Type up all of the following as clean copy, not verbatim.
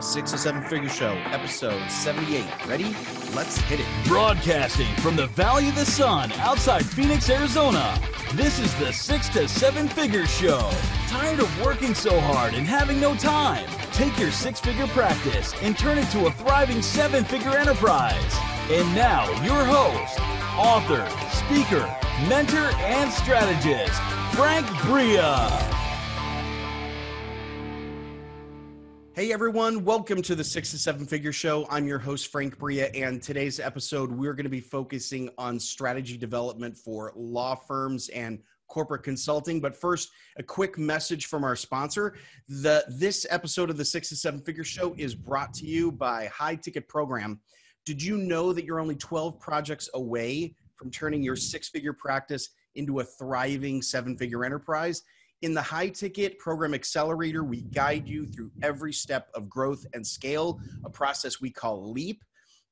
Six or Seven Figure Show, episode 78. Ready? Let's hit it. Broadcasting from the Valley of the Sun outside Phoenix, Arizona. This is the 6 to 7 Figure Show. Tired of working so hard and having no time? Take your six-figure practice and turn it to a thriving seven-figure enterprise. And now, your host, author, speaker, mentor, and strategist, Frank Bria. Hey everyone, welcome to the 6 to 7 Figure Show. I'm your host, Frank Bria, and today's episode, we're going to be focusing on strategy development for law firms and corporate consulting. But first, a quick message from our sponsor. This episode of the 6 to 7 Figure Show is brought to you by High Ticket Program. Did you know that you're only 12 projects away from turning your six-figure practice into a thriving seven-figure enterprise? In the High Ticket Program Accelerator, we guide you through every step of growth and scale, a process we call LEAP.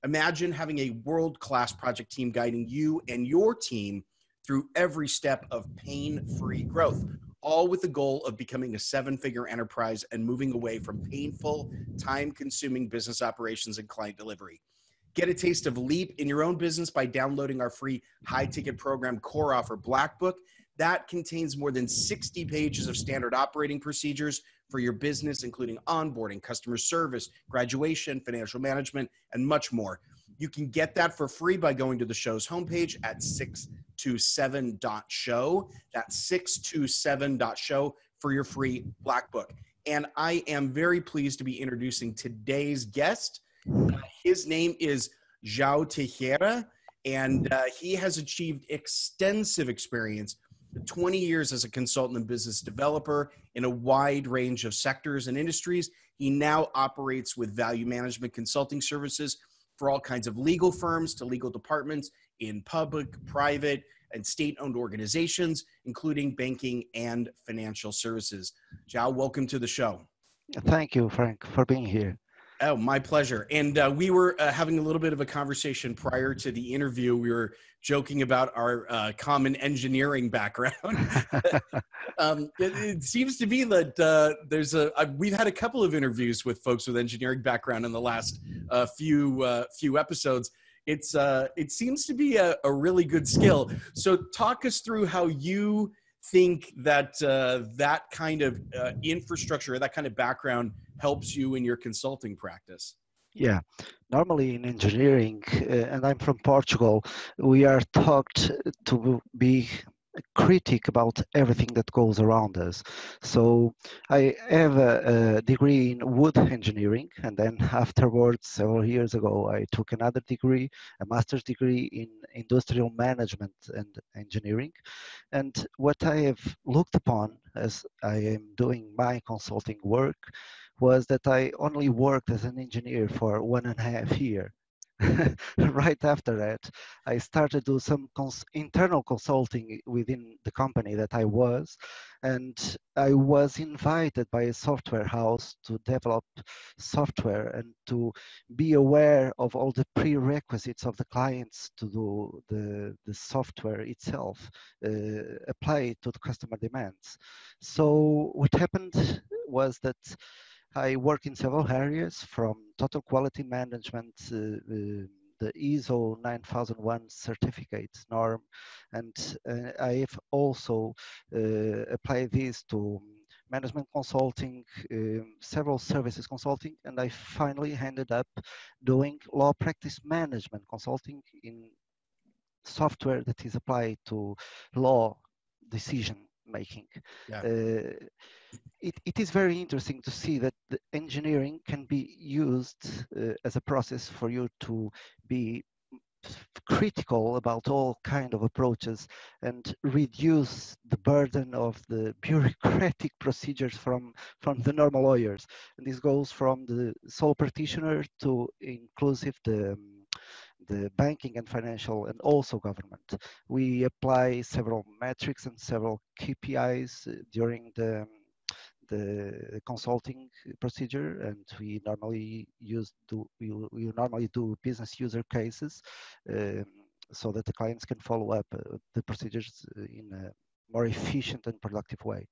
Imagine having a world-class project team guiding you and your team through every step of pain-free growth, all with the goal of becoming a seven-figure enterprise and moving away from painful, time-consuming business operations and client delivery. Get a taste of LEAP in your own business by downloading our free High Ticket Program Core Offer Black Book. That contains more than 60 pages of standard operating procedures for your business, including onboarding, customer service, graduation, financial management, and much more. You can get that for free by going to the show's homepage at 627.show. That's 627.show for your free Black Book. And I am very pleased to be introducing today's guest. His name is João Teixeira, and he has achieved extensive experience 20 years as a consultant and business developer in a wide range of sectors and industries. He now operates with value management consulting services for all kinds of legal firms to legal departments in public, private, and state-owned organizations, including banking and financial services. Joao, welcome to the show. Thank you, Frank, for being here. Oh, my pleasure. And we were having a little bit of a conversation prior to the interview. We were joking about our common engineering background. It seems to be that we've had a couple of interviews with folks with engineering background in the last few episodes. It seems to be a really good skill. So talk us through how you think that that kind of infrastructure, that kind of background helps you in your consulting practice? Yeah, normally in engineering, and I'm from Portugal, we are taught to be critic about everything that goes around us. So I have a degree in wood engineering, and then afterwards, several years ago, I took another degree, a master's degree in industrial management and engineering. And what I have looked upon as I am doing my consulting work was that I only worked as an engineer for 1.5 years. Right after that, I started to do some internal consulting within the company that I was, and I was invited by a software house to develop software and to be aware of all the prerequisites of the clients to do the software itself, apply it to the customer demands. So what happened was that I work in several areas, from total quality management, the ISO 9001 certificate norm, and I have also applied this to management consulting, several services consulting, and I finally ended up doing law practice management consulting in software that is applied to law decision making. Yeah. It is very interesting to see that the engineering can be used as a process for you to be critical about all kind of approaches and reduce the burden of the bureaucratic procedures from the normal lawyers. And this goes from the sole practitioner to inclusive the banking and financial and also government. We apply several metrics and several KPIs during the consulting procedure, and we normally do business user cases so that the clients can follow up the procedures in a more efficient and productive way.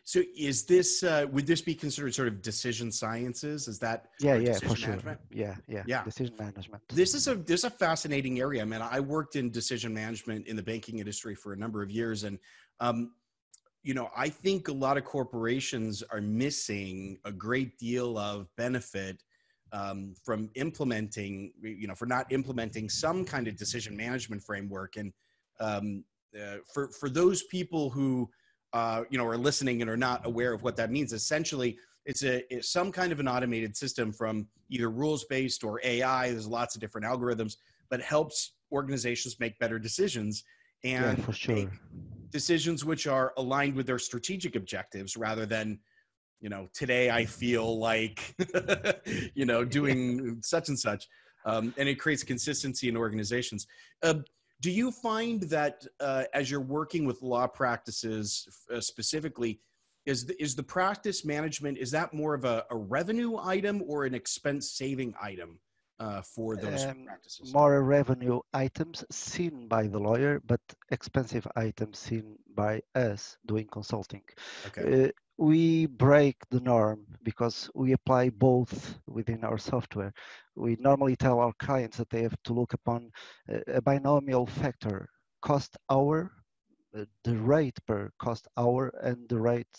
So is this would this be considered sort of decision sciences? Is that or Yeah, for decision sure. management? Yeah. Yeah. Decision management. This is a fascinating area. I mean, I worked in decision management in the banking industry for a number of years, and I think a lot of corporations are missing a great deal of benefit from implementing, for not implementing some kind of decision management framework. And um, for those people who are listening and are not aware of what that means, essentially, it's some kind of an automated system from either rules based or AI. There's lots of different algorithms, but helps organizations make better decisions Yeah, and for make sure. decisions which are aligned with their strategic objectives rather than, today I feel like, doing such and such. And it creates consistency in organizations. Do you find that as you're working with law practices specifically, is the practice management, is that more of a revenue item or an expense saving item for those practices? More revenue items seen by the lawyer, but expensive items seen by us doing consulting. Okay. We break the norm because we apply both within our software. We normally tell our clients that they have to look upon a binomial factor, cost hour, the rate per cost hour, and the rate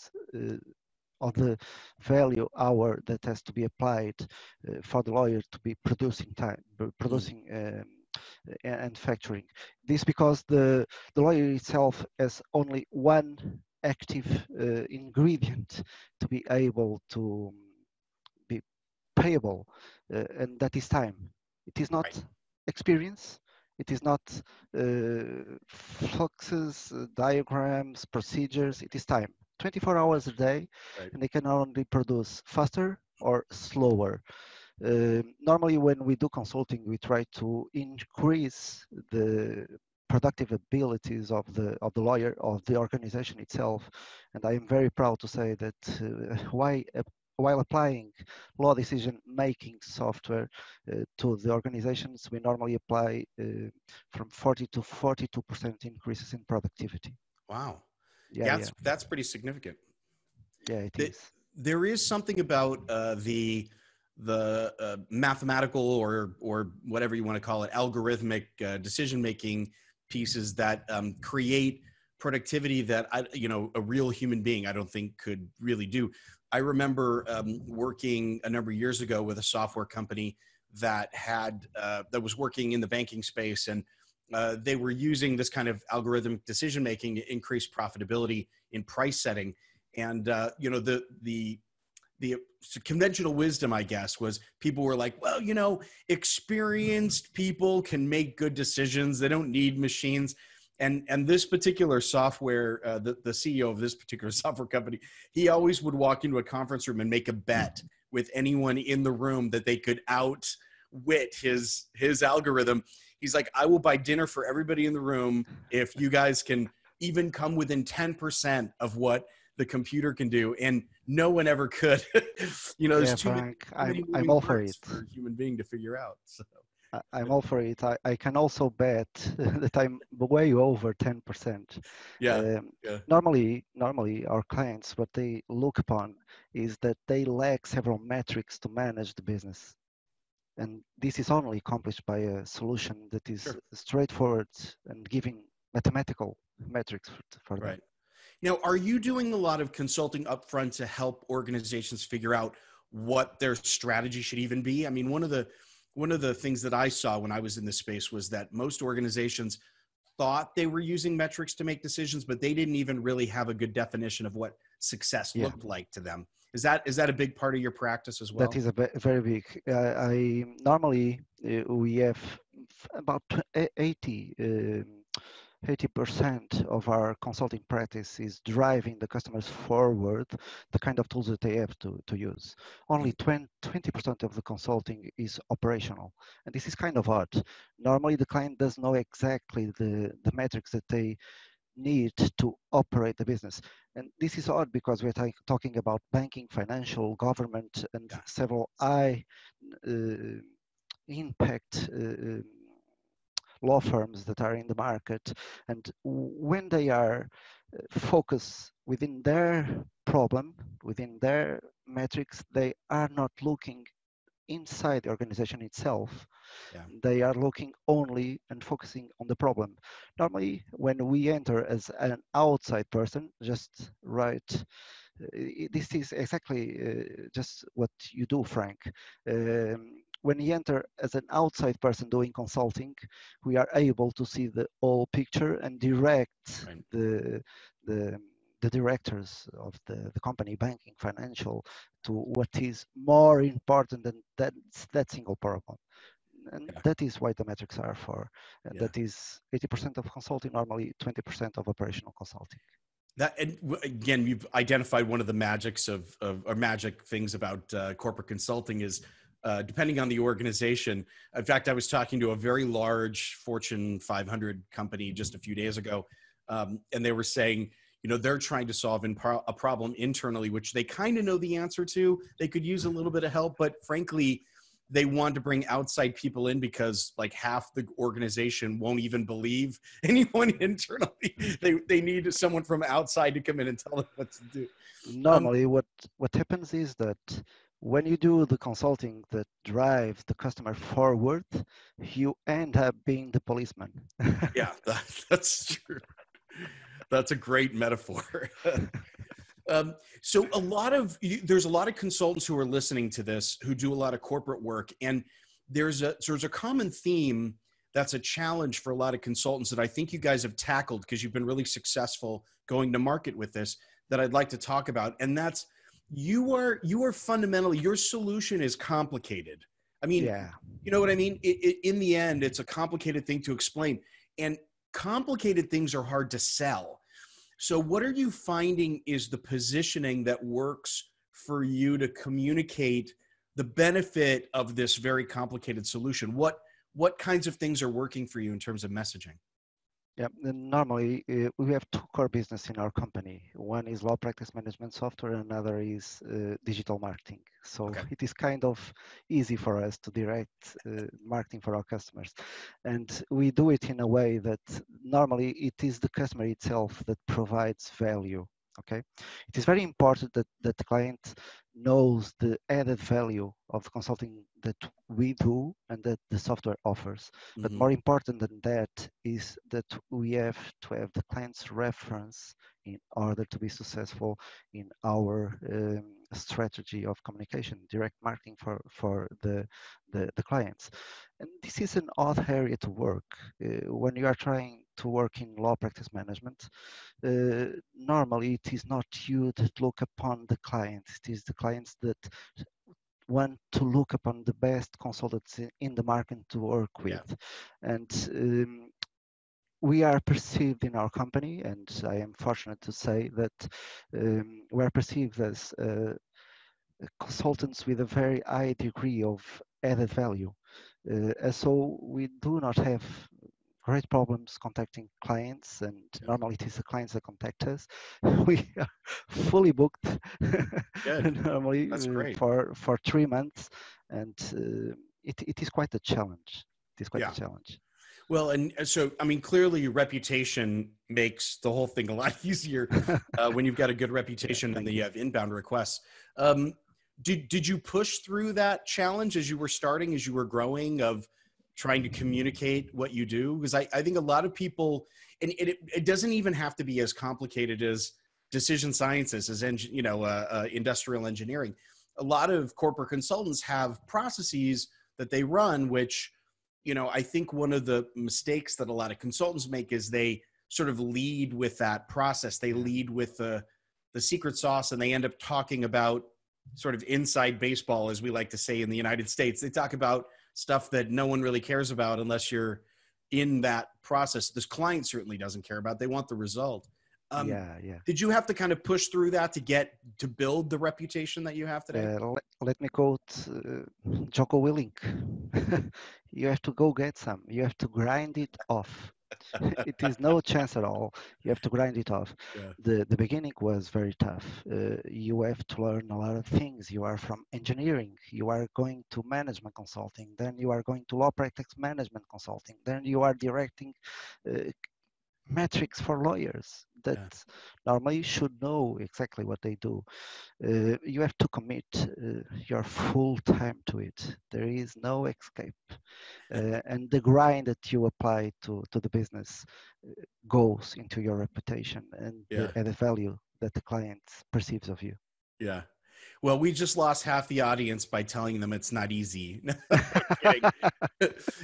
of the value hour that has to be applied for the lawyer to be producing time, producing and factoring. This because the lawyer itself has only one active ingredient to be able to be payable, and that is time. It is not Right. experience. It is not fluxes, diagrams, procedures. It is time. 24 hours a day, Right. and they can only produce faster or slower. Normally, when we do consulting, we try to increase the productive abilities of the lawyer, of the organization itself. And I am very proud to say that while applying law decision making software to the organizations, we normally apply from 40 to 42% increases in productivity. Wow. Yeah, Yeah, yeah, that's pretty significant. yeah, it That is. there is something about the mathematical or whatever you want to call it, algorithmic decision making pieces that create productivity that a real human being I don't think could really do. I remember working a number of years ago with a software company that was working in the banking space, and they were using this kind of algorithmic decision making to increase profitability in price setting. And the conventional wisdom, I guess, was people were like, well, experienced people can make good decisions. They don't need machines. And this particular software, the CEO of this particular software company, he always would walk into a conference room and make a bet with anyone in the room that they could outwit his algorithm. He's like, I will buy dinner for everybody in the room if you guys can even come within 10% of what the computer can do, and no one ever could. There's Yeah, too many, Frank, too many I'm moving all for parts it. for a human being to figure out. So, I'm all for it. I can also bet that I'm way over 10%. yeah, yeah, Normally, our clients, what they look upon is that they lack several metrics to manage the business. And this is only accomplished by a solution that is sure, straightforward and giving mathematical metrics for them. right. Now, are you doing a lot of consulting upfront to help organizations figure out what their strategy should even be? I mean, one of the things that I saw when I was in this space was that most organizations thought they were using metrics to make decisions, but they didn't even really have a good definition of what success Yeah, looked like to them. Is that a big part of your practice as that well? is very big. I normally we have about 80 80% of our consulting practice is driving the customers forward, the kind of tools that they have to use. Only 20% of the consulting is operational. And this is kind of odd. Normally, the client doesn't know exactly the metrics that they need to operate the business. And this is odd because we're talking about banking, financial, government, and Yeah. several high uh, impact law firms that are in the market. And when they are focus within their problem, within their metrics. They are not looking inside the organization itself. Yeah. They are looking only and focusing on the problem. Normally, when we enter as an outside person, just right, this is exactly just what you do, Frank. When you enter as an outside person doing consulting, we are able to see the whole picture and direct Right. the the directors of the company, banking, financial, to what is more important than that single problem. And Yeah. that is why the metrics are for. And Yeah. that is 80% of consulting, normally 20% of operational consulting. That, and again, you've identified one of the magics of or magic things about corporate consulting is depending on the organization. In fact, I was talking to a very large Fortune 500 company just a few days ago, and they were saying, you know, they're trying to solve a problem internally, which they kind of know the answer to. They could use a little bit of help, but frankly, they want to bring outside people in because like half the organization won't even believe anyone internally. They need someone from outside to come in and tell them what to do. Normally, what happens is that when you do the consulting that drives the customer forward, you end up being the policeman. Yeah, that's true. That's a great metaphor. So there's a lot of consultants who are listening to this who do a lot of corporate work, and there's a common theme that's a challenge for a lot of consultants that I think you guys have tackled because you've been really successful going to market with this, that I'd like to talk about. And that's you are fundamentally, your solution is complicated. I mean, Yeah. you know what I mean? In the end, it's a complicated thing to explain, and complicated things are hard to sell. So what are you finding is the positioning that works for you to communicate the benefit of this very complicated solution? What kinds of things are working for you in terms of messaging? Yeah, and normally we have two core business in our company. One is law practice management software, and another is digital marketing. So Okay. it is kind of easy for us to direct marketing for our customers. And we do it in a way that normally it is the customer itself that provides value. Okay. It is very important that the client knows the added value of the consulting that we do and that the software offers. But Mm-hmm. more important than that is that we have to have the client's reference in order to be successful in our strategy of communication, direct marketing for the clients. And this is an odd area to work. When you are trying to work in law practice management, normally it is not you that look upon the clients, it is the clients that want to look upon the best consultants in the market to work with. Yeah. And we are perceived in our company, and I am fortunate to say that we are perceived as consultants with a very high degree of added value. And so we do not have great problems contacting clients, and Yeah. normally it is the clients that contact us. We are fully booked Good. normally That's great. for 3 months, and it is quite a challenge. It is quite a Yeah. challenge. Well, and so, I mean, clearly your reputation makes the whole thing a lot easier when you've got a good Yeah, reputation and thank then you. you have inbound requests. Did you push through that challenge as you were starting, as you were growing, of trying to communicate what you do? Because I think a lot of people, and it doesn't even have to be as complicated as decision sciences, as industrial engineering. A lot of corporate consultants have processes that they run, which, you know, I think one of the mistakes that a lot of consultants make is they sort of lead with that process. They Yeah. lead with the secret sauce, and they end up talking about sort of inside baseball, as we like to say in the United States. They talk about stuff that no one really cares about unless you're in that process. This client certainly doesn't care about. They want the result. Yeah, yeah. Did you have to kind of push through that to build the reputation that you have today? Let me quote Jocko Willink. You have to go get some. You have to grind it off. It is no chance at all. You have to grind it off. Yeah. The beginning was very tough. You have to learn a lot of things. You are from engineering. You are going to management consulting. Then you are going to law practice management consulting. Then you are directing metrics for lawyers. that Yeah. normally should know exactly what they do. You have to commit your full time to it. There is no escape. And the grind that you apply to the business goes into your reputation and the Yeah. added value that the client perceives of you. Yeah. Well, we just lost half the audience by telling them it's not easy. I'm kidding.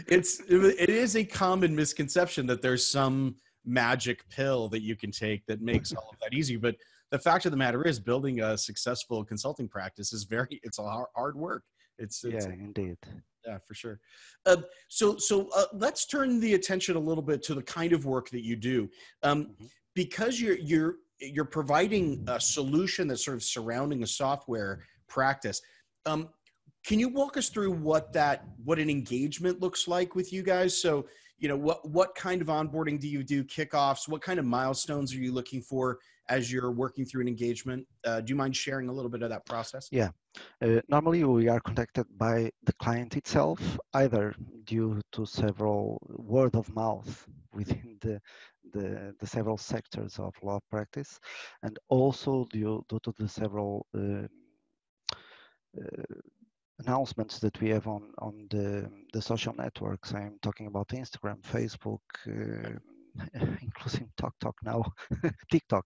It is a common misconception that there's some magic pill that you can take that makes all of that easy. But the fact of the matter is, building a successful consulting practice is it's a hard work. It's Yeah, indeed. yeah, for sure. Let's turn the attention a little bit to the kind of work that you do, Mhm. because you're providing a solution that's sort of surrounding a software practice. Um, can you walk us through what an engagement looks like with you guys? So, what kind of onboarding do you do? Kickoffs? What kind of milestones are you looking for as you're working through an engagement? Do you mind sharing a little bit of that process? Yeah. Normally, we are contacted by the client itself, either due to several word of mouth within the several sectors of law practice, and also due to the several uh, announcements that we have on the social networks. I'm talking about Instagram, Facebook, including TikTok now, TikTok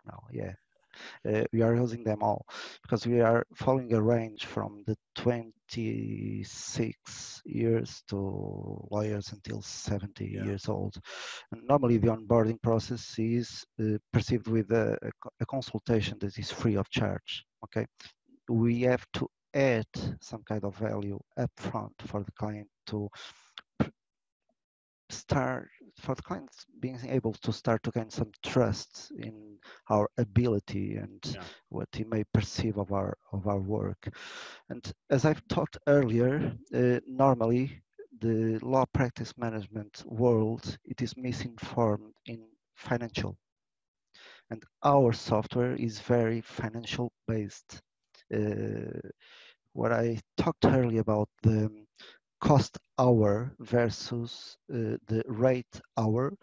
now. Yeah, we are using them all because we are following a range from the 26 years to lawyers until 70 Yeah. years old. And normally, the onboarding process is perceived with a consultation that is free of charge. Okay, we have to add some kind of value upfront for the client to start for the clients being able to start to gain some trust in our ability and Yeah. what he may perceive of our work. And as I've talked earlier, normally the law practice management world, it is misinformed in financial, and our software is very financial based. What I talked earlier about the cost hour versus the rate hour,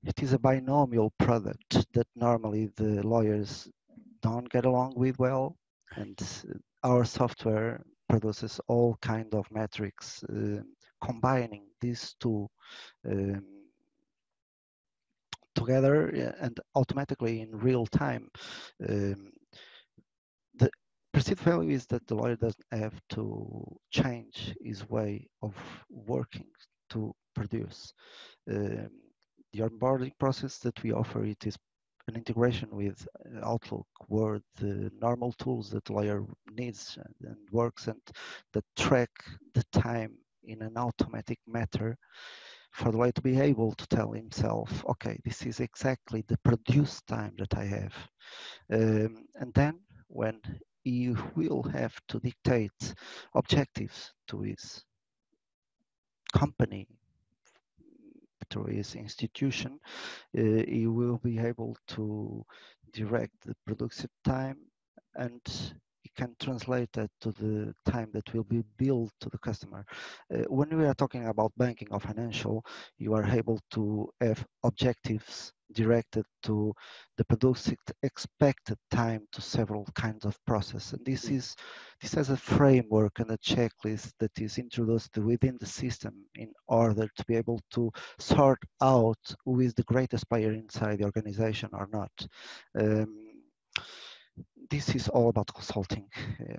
it is a binomial product that normally the lawyers don't get along with well, and our software produces all kind of metrics combining these two um, together and automatically in real time. Um, the perceived value is that the lawyer doesn't have to change his way of working to produce. Um, the onboarding process that we offer, it is an integration with Outlook, Word, the normal tools that the lawyer needs and works, and that track the time in an automatic matter for the lawyer to be able to tell himself, okay, this is exactly the produced time that I have. And then when he will have to dictate objectives to his company, to his institution, he will be able to direct the productive time, and he can translate that to the time that will be billed to the customer. When we are talking about banking or financial, you are able to have objectives directed to the productive expected time to several kinds of process. And this has a framework and a checklist that is introduced within the system in order to be able to sort out who is the greatest player inside the organization or not. Um, this is all about consulting.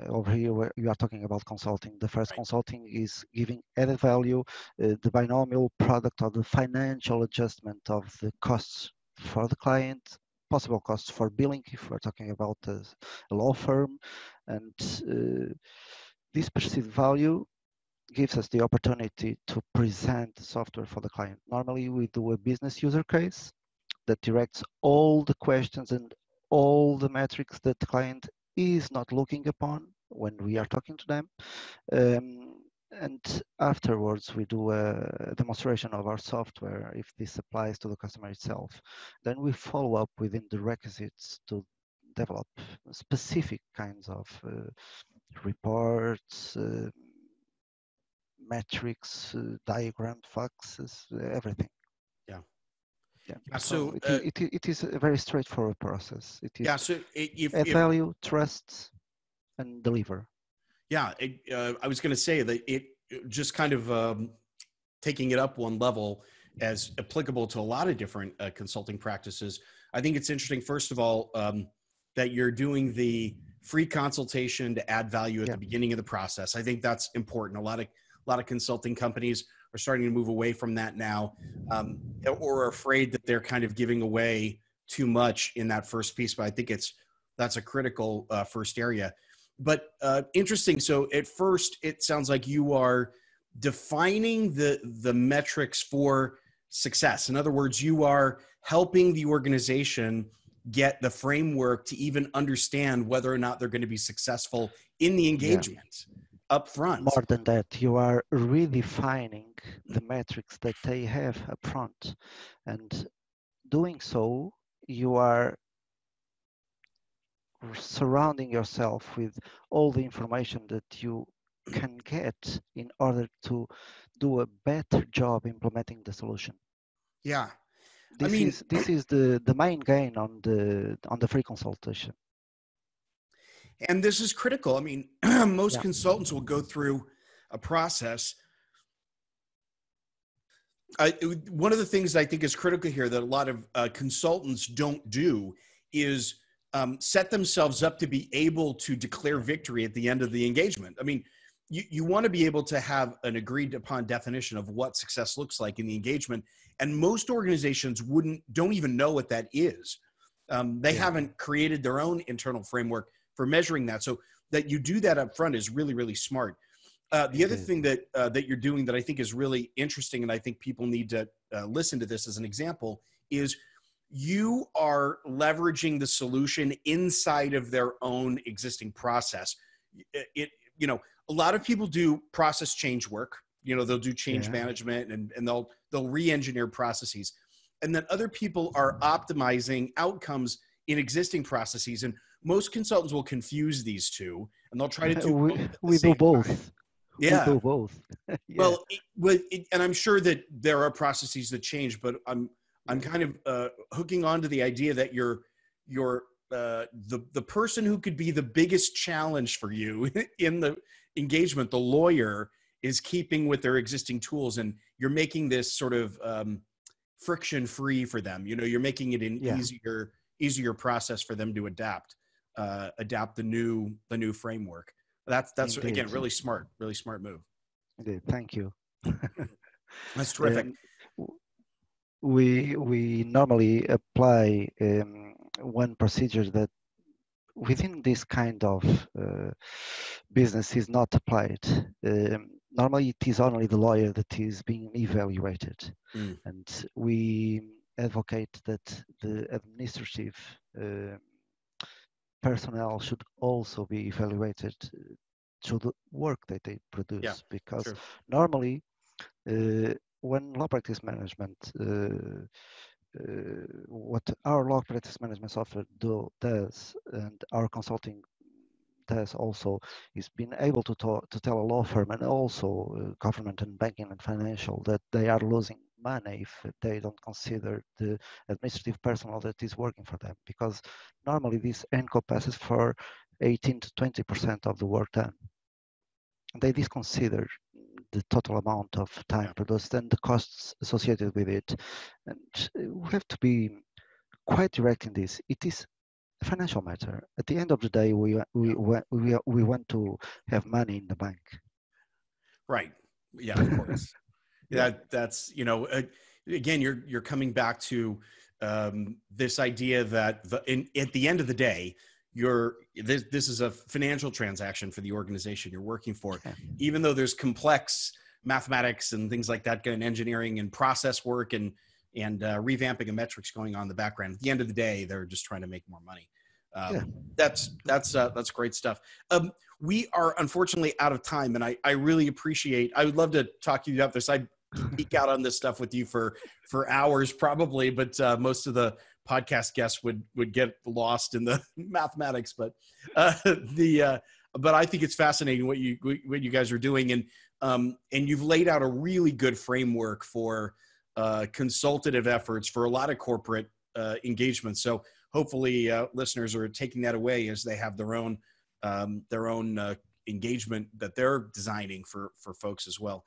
Over here, we are talking about consulting. The first Right. consulting is giving added value, the binomial product of the financial adjustment of the costs for the client, possible costs for billing if we're talking about a law firm, and this perceived value gives us the opportunity to present the software for the client. Normally, we do a business user case that directs all the questions and all the metrics that the client is not looking upon when we Yeah. are talking to them. And afterwards, we do a demonstration of our software if this applies to the customer itself. Then we follow up within the requisites to develop specific kinds of reports, metrics, diagram, faxes, everything. Yeah. Yeah. So, It is a very straightforward process. It is so add value, trust, and deliver. Yeah, I was going to say that it just kind of taking it up one level as applicable to a lot of different consulting practices. I think it's interesting, first of all, that you're doing the free consultation to add value at the beginning of the process. I think that's important. A lot of consulting companies are starting to move away from that now, or are afraid that they're kind of giving away too much in that first piece. But I think that's a critical first area. But interesting. So at first, it sounds like you are defining the metrics for success. In other words, you are helping the organization get the framework to even understand whether or not they're going to be successful in the engagement up front. More than that, you are redefining the metrics that they have up front. And doing so, you are surrounding yourself with all the information that you can get in order to do a better job implementing the solution. Yeah. This is the main gain on the free consultation. And this is critical. I mean, most consultants will go through a process. One of the things I think is critical here that a lot of consultants don't do is set themselves up to be able to declare victory at the end of the engagement. I mean, you want to be able to have an agreed upon definition of what success looks like in the engagement. And most organizations don't even know what that is. They haven't created their own internal framework for measuring that. So that you do that up front is really, really smart. The other thing that you're doing that I think is really interesting, and I think people need to listen to this as an example, is you are leveraging the solution inside of their own existing process. A lot of people do process change work. They'll do change management and they'll re-engineer processes. And then other people are optimizing outcomes in existing processes. And most consultants will confuse these two, and they'll try to do both at the same time. Yeah. We do both. Well, and I'm sure that there are processes that change, but I'm kind of hooking on to the idea that you're the person who could be the biggest challenge for you in the engagement, the lawyer, is keeping with their existing tools, and you're making this sort of friction free for them. You're making it an easier process for them to adapt the new framework. That's Indeed. Again, really smart move. Indeed. Thank you. That's terrific. We normally apply one procedure that within this kind of business is not applied. Normally it is only the lawyer that is being evaluated. And we advocate that the administrative personnel should also be evaluated through the work that they produce, because normally when law practice management, what our law practice management software does, and our consulting does also, is being able to tell a law firm and also government and banking and financial that they are losing money if they don't consider the administrative personnel that is working for them, because normally this encompasses for 18 to 20% of the work done. They disconsider the total amount of time produced and the costs associated with it. And we have to be quite direct in this. It is a financial matter. At the end of the day, we want to have money in the bank. Right. Yeah, of course. That's again, you're coming back to this idea that at the end of the day, this is a financial transaction for the organization you're working for. Even though there's complex mathematics and things like that, and engineering and process work and revamping of metrics going on in the background, at the end of the day, they're just trying to make more money. That's great stuff. We are unfortunately out of time, and I really appreciate. I would love to talk to you about this. I geek out on this stuff with you for hours probably, but most of the podcast guests would get lost in the mathematics. But but I think it's fascinating what you guys are doing, and you've laid out a really good framework for consultative efforts for a lot of corporate engagements. So hopefully listeners are taking that away as they have their own engagement that they're designing for folks as well.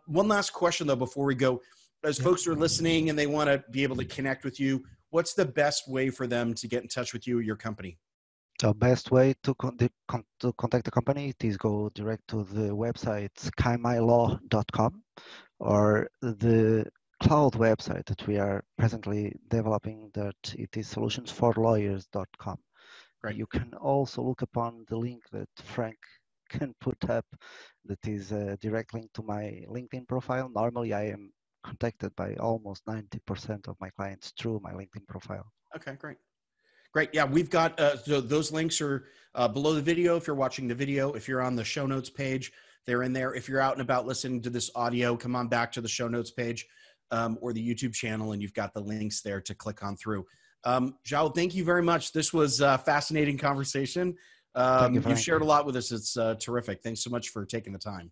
One last question though, before we go, as folks are listening and they want to be able to connect with you, what's the best way for them to get in touch with you or your company? The best way to contact the company is go direct to the website skymylaw.com or the cloud website that we are presently developing, that it is solutionsforlawyers.com. Right. You can also look upon the link that Frank can put up, that is a direct link to my LinkedIn profile. Normally I am contacted by almost 90% of my clients through my LinkedIn profile. Okay, great. Great. Yeah, we've got so those links are below the video. If you're watching the video, if you're on the show notes page, they're in there. If you're out and about listening to this audio, come on back to the show notes page or the YouTube channel, and you've got the links there to click on through. Joao, thank you very much. This was a fascinating conversation. You've shared a lot with us. It's terrific. Thanks so much for taking the time.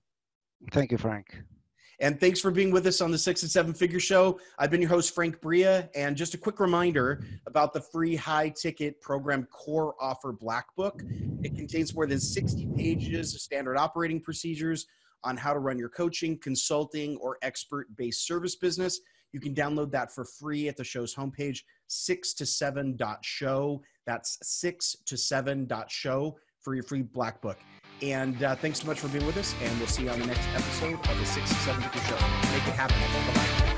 Thank you, Frank. And thanks for being with us on the 6 and 7 Figure Show. I've been your host, Frank Bria. And just a quick reminder about the free high-ticket program Core Offer Black Book. It contains more than 60 pages of standard operating procedures on how to run your coaching, consulting, or expert-based service business. You can download that for free at the show's homepage, 6to7.show. That's 6to7.show for your free Black Book. And thanks so much for being with us, and we'll see you on the next episode of the 6 to 7 Figure Show. Make it happen. Bye-bye.